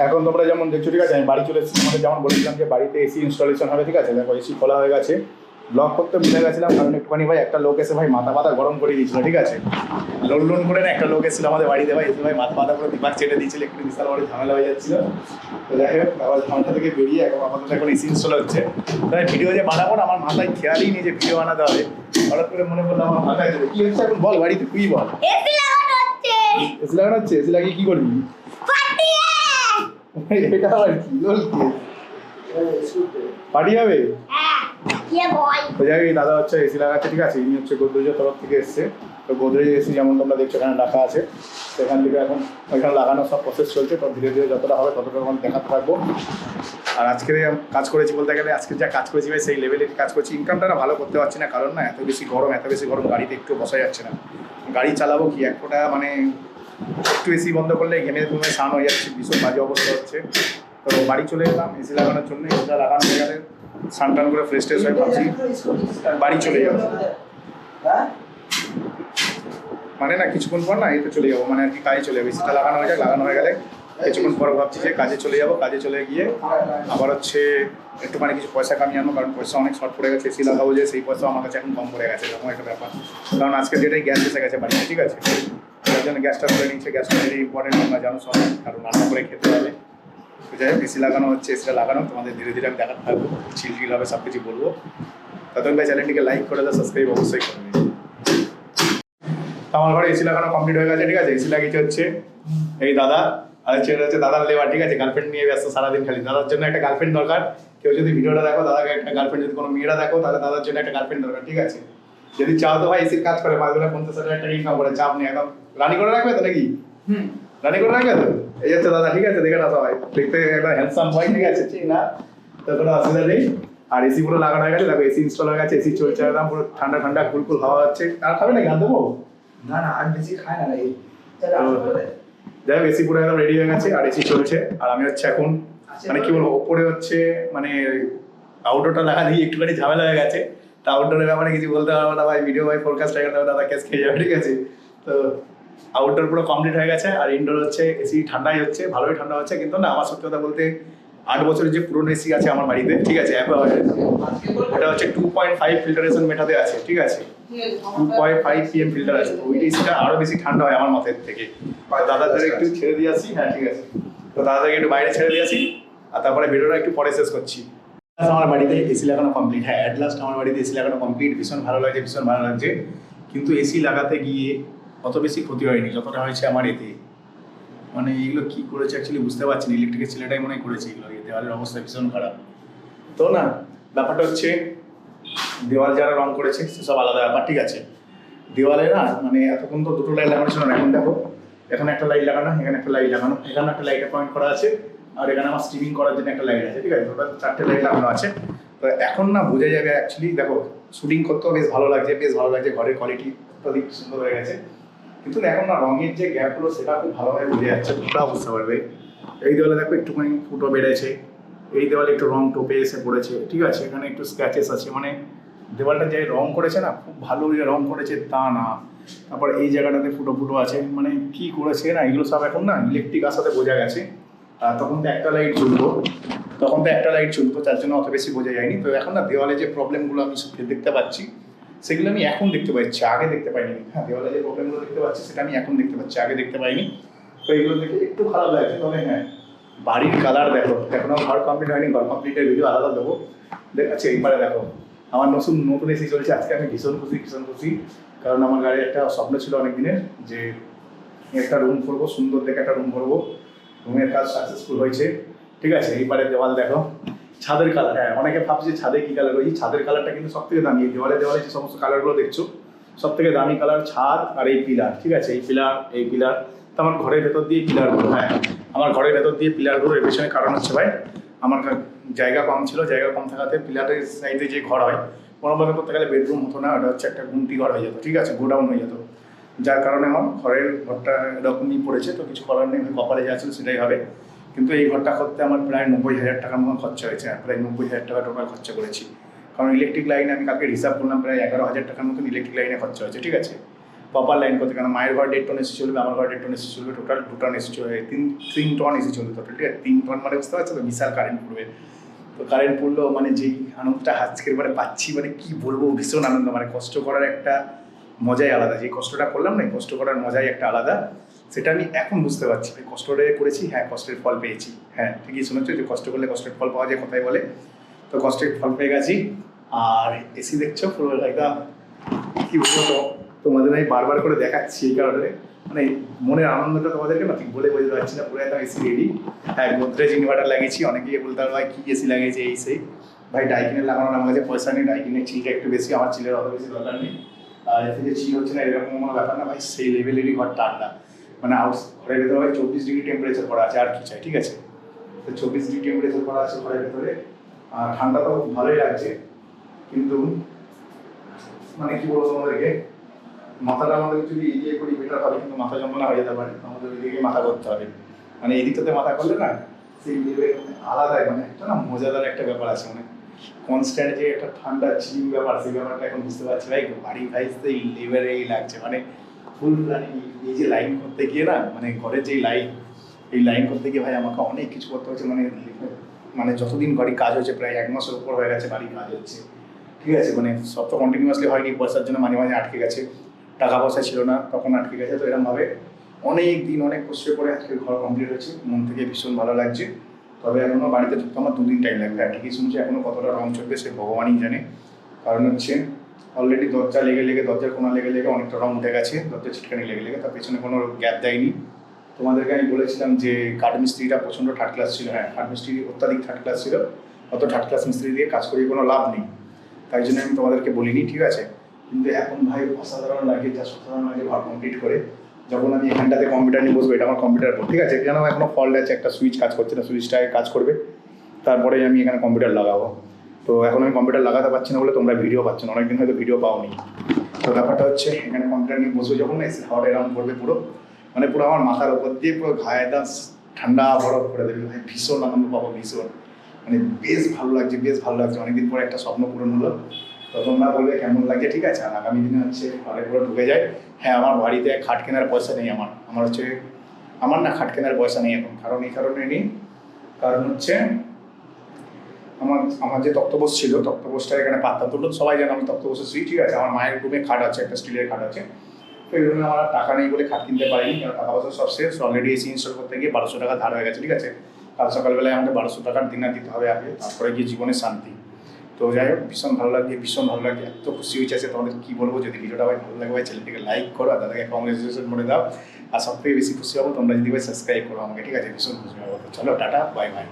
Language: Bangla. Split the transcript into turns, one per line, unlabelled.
এখন তোমরা যেমন দেখছো, ঠিক আছে, আমি বাড়ি চলে এসেছি। তোমাদের যেমন বলেছিলাম যে বাড়িতে এসি ইনস্টলেশন হবে, ঠিক আছে, দেখো এসি খোলা হয়ে গেছে। ব্লক করতে ভুলে গেছিলাম, কারণ একটুখানি ভাই একটা লোক এসে ভাই মাথা গরম করে দিয়েছিল, ঠিক আছে। লোন করে না একটা লোক এসেছিল আমাদের বাড়িতে, ভাই এসে ভাই মাথা করে দিমাগ চেটে দিয়েছিল, একটু বিশাল বড় ঝামেলা হয়ে যাচ্ছিল। তো যাই হোক, আবার ঝামেলা থেকে বেরিয়ে এখন আপাতত এখন এসি ইনস্টল হচ্ছে। তাই ভিডিও যে বানাবো না, আমার মাথায় খেয়ালই নেই যে ভিডিও বানাতে হবে। হঠাৎ করে মনে পড়লো আমার মাথায় চলে কি হচ্ছে এখন, বল বাড়িতে তুই বল।
এসি লাগানো হচ্ছে।
এসি লাগানো হচ্ছে? এসি লাগিয়ে কি করবি? এটা আবার কি বলছিস? পার্টি হবে? তো যাই দাদা হচ্ছে এসি লাগাচ্ছে, ঠিক আছে। ইনি হচ্ছে গোদরেজের তরফ থেকে এসছে। তো গোদরেজ এসি যেমন তোমরা দেখছো এখানে রাখা আছে, সেখান থেকে এখন ওইখানে লাগানোর সব প্রসেস চলছে। তো ধীরে ধীরে যতটা হবে ততটা আমরা দেখাতে থাকবো। আর আজকের কাজ করেছি বলতে গেলে, আজকে যা কাজ করেছি ভাই সেই লেভেলের কাজ করছি। ইনকামটা না ভালো করতে পারছি না, কারণ না এত বেশি গরম গাড়িতে একটু বসা যাচ্ছে না। গাড়ি চালাবো কি এক ফোঁটা, মানে একটু এসি বন্ধ করলে ঘেমে ঘুমে স্নান হয়ে যাচ্ছে, ভীষণ বাজে অবস্থা হচ্ছে। তো বাড়ি চলে এলাম এসি লাগানোর জন্য। এসিটা লাগানো হয়ে গেলে স্নান টান করে ফ্রেশ ট্রেশ হয়ে ভাবছি বাড়ি চলে যাবো। মানে না কিছুক্ষণ পর না এতে চলে যাবো, মানে আর কি কাজে চলে যাবো। এসিটা লাগানো হয়ে যায়, লাগানো হয়ে গেলে কিছুক্ষণ পর ভাবছি যে কাজে চলে যাবো। কাজে চলে গিয়ে আবার হচ্ছে একটুখানি কিছু পয়সা কামিয়ে আনবো, কারণ পয়সা অনেক শর্ট পড়ে গেছে। এসি লাগাবো যে সেই পয়সা আমার কাছে এখন কম পড়ে গেছে, এরকম একটা ব্যাপার। কারণ আজকের ডেটেই গ্যাস এসে গেছে বাড়িতে, ঠিক আছে। তার জন্য গ্যাসটা ধরে নিচ্ছে। গ্যাসটা ভেরি ইম্পর্টেন্ট, আমরা জানো সব, কারণ রান্না করে খেতে হবে। তো যাই হোক এসি লাগানো হচ্ছে, এসিটা লাগানো তোমাদের ধীরে ধীরে আমি দেখাতে থাকবো, ছিল হবে সব কিছু বলবো। ততক্ষণ ভাই চ্যানেলটিকে লাইক করে দাও, সাবস্ক্রাইব অবশ্যই করবে। আমার ঘরে এসি লাগানো কমপ্লিট হয়ে গেছে, ঠিক আছে। এসি লাগিয়েছে হচ্ছে এই দাদা, আর হচ্ছে দাদার লেবার, ঠিক আছে। গার্লফ্রেন্ড নিয়ে ব্যস্ত সারাদিন খালি। দাদার জন্য একটা গার্লফ্রেন্ড দরকার। কেউ যদি ভিডিওটা দেখো, দাদাকে একটা গার্লফ্রেন্ড, যদি কোনো মেয়েরা দেখো তাহলে দাদার জন্য একটা গার্লফ্রেন্ড দরকার, ঠিক আছে। যদি চাও তো ভাই এসির কাজ করে মাসগুলো 50,000 টাকা ইনকাম করে, চাপ নেই, একদম রানি করে রাখবে তো নাকি? রানি করে রাখবে তো? এই হচ্ছে দাদা, ঠিক আছে। দেখে না সবাই, দেখতে একটা হ্যান্ডসাম বয়, ঠিক আছে, ঠিক না? তো কোনো অসুবিধা নেই। আর এসি পুরো লাগানো হয়ে গেছে, দেখো এসি ইনস্টল হয়ে গেছে। এসি চলছে একদম পুরো ঠান্ডা ঠান্ডা কুলকুল হাওয়া হচ্ছে। আর খাবে নাকি? আর দেবো
না না, আর বেশি খায় না এই।
যাই হোক এসি পুরো একদম রেডি হয়ে গেছে আর এসি চলছে। আর আমি হচ্ছে এখন মানে কি বলবো, ওপরে হচ্ছে মানে আউটডোরটা লাগা দিয়ে একটুখানি ঝামেলা হয়ে গেছে। তো আউটডোরের ব্যাপারে কিছু বলতে পারবো না ভাই, ভিডিও ভাই ফোরকাস্ট হয়ে গেলে দাদা ক্যাশ খেয়ে যাবে, ঠিক আছে। তো আউটডোর পুরো কমপ্লিট হয়ে গেছে। আর ইনডোর হচ্ছে এসি ঠান্ডাই হচ্ছে, ভালোই ঠান্ডা হচ্ছে। কিন্তু না আমার সত্যি কথা বলতে 8 বছরের যে পুরনো এসি আছে আমার বাড়িতে, ঠিক আছে, ওটা হচ্ছে 2.5 ফিল্টারেশন মেটাতে আছে, ঠিক আছে। 2.5 PM ফিল্টার আছে। ওই এসিটা আরো বেশি ঠান্ডা হয় আমার মতের থেকে। দাদাদের একটু ছেড়ে দিয়ে আসি, হ্যাঁ ঠিক আছে। তো দাদাকে একটু বাইরে ছেড়ে দিয়ে আসি, আর তারপরে ভিডিওটা একটু পরে শেষ করছি। আমার বাড়িতে এসি লাগানো কমপ্লিট, হ্যাঁ অ্যাট লাস্ট আমার বাড়িতে এসি লাগানো কমপ্লিট। ভীষণ ভালো লাগছে, ভীষণ ভালো লাগছে। কিন্তু এসি লাগাতে গিয়ে অত বেশি ক্ষতি হয়নি যতটা হয়েছে আমার এতে। মানে এগুলো কি করেছে অ্যাকচুয়ালি বুঝতে পারছি না। ইলেকট্রিকের ছেলেটাই মনে করেছে এগুলো। দেওয়ালের অবস্থা ভীষণ খারাপ। তো না ব্যাপারটা হচ্ছে দেওয়াল যারা রং করেছে সেসব আলাদা ব্যাপার, ঠিক আছে। দেওয়ালে না মানে এতক্ষণ তো দুটো লাইট লাগানো ছিল না, এখন দেখো এখানে একটা লাইট লাগানো, এখানে একটা লাইট লাগানো, এখানে একটা লাইটের পয়েন্ট করা আছে, আর এখানে আমার স্ট্রিমিং করার জন্য একটা লাইট আছে, ঠিক আছে। ওটা 4টে লাইট লাগানো আছে। তো এখন না বোঝা যাবে অ্যাকচুয়ালি, দেখো শুটিং করতেও বেশ ভালো লাগছে, বেশ ভালো লাগছে। ঘরের কোয়ালিটি অধিক সুন্দর হয়ে গেছে। কিন্তু এখন না রঙের যে গ্যাপগুলো সেটা খুব ভালোভাবে বোঝা যাচ্ছে, তোমরা বুঝতে পারবে। এই দেওয়ালে দেখো একটুখানি ফুটো বেড়েছে, এই দেওয়ালে একটু রং টোপে এসে পড়েছে, ঠিক আছে। এখানে একটু স্ক্র্যাচেস আছে, মানে দেওয়ালটা যে রং করেছে না খুব ভালো রং করেছে তা না। তারপর এই জায়গাটাতে ফুটো ফুটো আছে, মানে কি করেছে না এগুলো সব এখন না ইলেকট্রিক আসাতে বোঝা গেছে। তখন তো একটা লাইট জ্বলতো, তার জন্য অত বেশি বোঝা যায়নি। তো এখন না দেওয়ালে যে প্রবলেমগুলো আমি দেখতে পাচ্ছি সেগুলো আমি এখন দেখতে পাচ্ছি, আগে দেখতে পাইনি। হ্যাঁ দেওয়ালে যে প্রবলেমগুলো দেখতে পাচ্ছি সেটা আমি এখন দেখতে পাচ্ছি, আগে দেখতে পাইনি। তো এগুলো দেখে একটু খারাপ লাগছে। তবে হ্যাঁ বাড়ির কালার দেখো, এখনো ঘর কমপ্লিট হয়নি, ঘর কমপ্লিটের ভিডিও আলাদা দেবো। আচ্ছা এইবারে দেখো আমার নতুন এসি চলছে। আজকে আমি ভীষণ খুশি। কারণ আমার গাড়ির একটা স্বপ্ন ছিল অনেক দিনের, যে একটা রুম করবো, সুন্দর দেখে একটা রুম করবো। রুমের কাজ সাকসেসফুল হয়েছে, ঠিক আছে। এইবারে দেওয়াল দেখো, ছাদের কালার। হ্যাঁ অনেকে ভাবছে ছাদে কি কালার, ওই ছাদের কালারটা কিন্তু সব থেকে দামি। দেওয়ালে যে সমস্ত কালারগুলো দেখছো সব থেকে দামি কালার ছাদ আর এই পিলার, ঠিক আছে। এই পিলার তো আমার ঘরের ভেতর দিয়ে পিলারগুলো, হ্যাঁ আমার ঘরের ভেতর দিয়ে পিলারগুলো। এর পেছনে কারণ হচ্ছে ভাই আমার জায়গা কম ছিল, জায়গা কম থাকাতে পিলারের সাইডে যে ঘর হয় কোনোভাবে করতে গেলে বেডরুম হতো না, ওটা হচ্ছে একটা গুমটি ঘর হয়ে যেত, ঠিক আছে, গোডাউন হয়ে যেত। যার কারণে আমার ঘরটা এরকমই পড়েছে। তো কিছু করার নেই, কপালে যা ছিল সেটাই হবে। কিন্তু এই ঘরটা করতে আমার প্রায় 90,000 টাকার মতো খরচা হয়েছে, প্রায় 90,000 টাকা টোটাল খরচা করেছি। কারণ ইলেকট্রিক লাইনে আমি কালকে হিসাব করলাম প্রায় 11,000 টাকার মতন ইলেকট্রিক লাইনে খরচা হয়েছে, ঠিক আছে। প্রপার লাইন করতে, কারণ মায়ের ঘর 1.5 টন এসি চলবে, আমার ঘর 1.5 টন এসি চলবে, টোটাল 2 টন এসি চলবে, 3 টন এসি চলবে টোটাল, ঠিক আছে? 3 টন মানে বুঝতে পারছো তো, বিশাল কারেন্ট পড়বে। তো কারেন্ট পড়লো মানে যেই আনন্দটা আজকের মানে পাচ্ছি, মানে কি বলবো, ভীষণ আনন্দ, মানে কষ্ট করার একটা মজাই আলাদা। যে কষ্টটা করলাম না, কষ্ট করার মজাই একটা আলাদা, সেটা আমি এখন বুঝতে পারছি। ভাই কষ্টটা করেছি, হ্যাঁ কষ্টের ফল পেয়েছি, হ্যাঁ ঠিকই শুনেছো, যে কষ্ট করলে কষ্টের ফল পাওয়া যায়, কথাই বলে। তো কষ্টের ফল পেয়ে গেছি। আর এসি দেখছো পুরো একদম, কি বলবো, তো তোমাদের আমি বারবার করে দেখাচ্ছি এই কারণে, মানে মনের আনন্দটা তোমাদেরকে না ঠিক বলে বোঝাতে পারছি না। পুরো একদম এসি রেডি। হ্যাঁ গোদরেজ ইনভার্টার লাগিয়েছি। অনেকেই বলতে পারো ভাই কি এসি লাগিয়েছে, এই সেই। ভাই ডাইকিনের লাগানোর আমার কাছে পয়সা নেই, ডাইকিনের চিলটা একটু বেশি, আমার চিলের অত বেশি দরকার নেই। আর এতে যে চিল হচ্ছে না এরকম কোনো ব্যাপার না ভাই, সেই লেভেলেরই ঘর ঠান্ডা, মানে ঘরের ভেতরে ভাই 24 ডিগ্রি টেম্পারেচার করা আছে, আর কি চাই, ঠিক আছে? তো 24 ডিগ্রি টেম্পারেচার করা আছে ঘরের ভেতরে, আর ঠান্ডাটাও খুব ভালোই লাগছে। কিন্তু মানে কি বলবো তোমাদেরকে, মাথাটা আমাদের যদি এদিকে করি বেটার হবে, কিন্তু মাথা যন্ত্রণা হয়ে যেতে পারে, আমাদের ওইদিকে মাথা করতে হবে। মানে এদিকটাতে মাথা করলে না সেই লেভেল আলাদাই, মানে একটা না মজাদার একটা ব্যাপার আছে, মানে কনস্ট্যান্ট যে একটা ঠান্ডা চিলিং ব্যাপার, সেই ব্যাপারটা এখন বুঝতে পারছি। ভাই বাড়ি ভাই তো এই লেভেলেই লাগছে, মানে ফুল মানে এই যে লাইন করতে গিয়ে না, মানে ঘরের যে লাইন, এই লাইন করতে গিয়ে ভাই আমাকে অনেক কিছু করতে হচ্ছে। মানে যতদিন বাড়ি কাজ হয়েছে, প্রায় 1 মাসের উপর হয়ে গেছে বাড়ি কাজ হচ্ছে, ঠিক আছে? মানে সব তো কন্টিনিউয়াসলি হয়নি, পয়সার জন্য মাঝে মাঝে আটকে গেছে, টাকা পয়সা ছিল না তখন আটকে গেছে। তো এরকমভাবে অনেক দিন অনেক কষ্টের পরে আজকে ঘর কমপ্লিট হয়েছে, মন থেকে ভীষণ ভালো লাগছে। তবে এখনও বাড়িতে ঢুকতে আমার 2 দিন টাইম লাগবে, আর ঠিকই শুনছি এখনও কতটা রং চলবে সে ভগবানই জানে। কারণ হচ্ছে অলরেডি দরজা লেগে দরজার কোনা লেগে অনেকটা রং উঠে গেছে, দরজার ছিটকানি লেগে, তার পেছনে কোনো গ্যাপ দেয়নি। তোমাদেরকে আমি বলেছিলাম যে কাঠ মিস্ত্রিটা প্রচণ্ড থার্ড ক্লাস ছিল, হ্যাঁ কাঠ মিস্ত্রি অত্যাধিক থার্ড ক্লাস ছিল, অত থার্ড ক্লাস মিস্ত্রি দিয়ে কাজ করিয়ে কোনো লাভ নেই, তাই জন্য আমি তোমাদেরকে বলিনি, ঠিক আছে? কিন্তু এখন ভাই অসাধারণ লাগে, যা সাধারণ লাগে ঘর কমপ্লিট করে। যখন আমি এখানটাতে কম্পিউটার নিয়ে বসবো, এটা আমার কম্পিউটার বোর্ড, ঠিক আছে? এখানে এখনো ফল্ট আছে, একটা সুইচ কাজ করছে না, সুইচটাকে কাজ করবে, তারপরে আমি এখানে কম্পিউটার লাগাবো। তো এখন আমি কম্পিউটার লাগাতে পারছি না বলে তোমরা ভিডিও পাচ্ছ না, অনেকদিন হয়তো ভিডিও পাওনি। তো ব্যাপারটা হচ্ছে এখানে কম্পিউটার নিয়ে বসবো যখন, এসে হাওয়াটা এরাউন্ড করবে পুরো, মানে পুরো আমার মাথার ওপর দিয়ে পুরো ঘায়ে একদম ঠান্ডা বরফ করে দেবে ভাই, ভীষণ আনন্দ পাবো, ভীষণ মানে বেশ ভালো লাগছে, বেশ ভালো লাগছে। অনেকদিন পরে একটা স্বপ্ন পূরণ হলো। তো তোমরা বলবে কেমন লাগে, ঠিক আছে? আর আগামী দিনে হচ্ছে ঘরে পুরো ঢুকে যায়। হ্যাঁ আমার বাড়িতে খাট কেনার পয়সা নেই, আমার হচ্ছে আমার না খাট কেনার পয়সা নেই এখন, কারণ এই কারণে নেই, কারণ হচ্ছে আমার যে তক্তপোষ ছিল, তক্তপোষটা এখানে পাততাম, তো সবাই জানে আমি তক্তপোষে শুই, ঠিক আছে? আমার মায়ের রুমে খাট আছে, একটা স্টিলের খাট আছে। তো এই রুমে আমার টাকা নেই বলে খাট কিনতে পারিনি, কারণ টাকা পয়সা সব শেষ। অলরেডি এসি ইনস্টল করতে গিয়ে 1200 টাকা ধার হয়ে গেছে, ঠিক আছে? কাল সকালবেলায় আমাকে 1200 টাকার দিনা দিতে হবে আগে, তারপরে গিয়ে জীবনের শান্তি। তো যাই হোক, ভীষণ ভালো লাগছে, ভীষণ ভালো লাগছে, এত খুশি হয়েছে আছে তোমাদের কি বলবো। যদি ভিডিওটা ভাই ভালো লাগে ভাই চ্যানেলটিকে লাইক করো, আর দাদাকে কংগ্রেচুলেশন করে দাও। আর সব থেকে বেশি খুশি হবো তোমরা যদি ভাই সাবস্ক্রাইব করো আমাকে, ঠিক আছে? ভীষণ খুশি হবো। চলো টাটা, বাই বাই।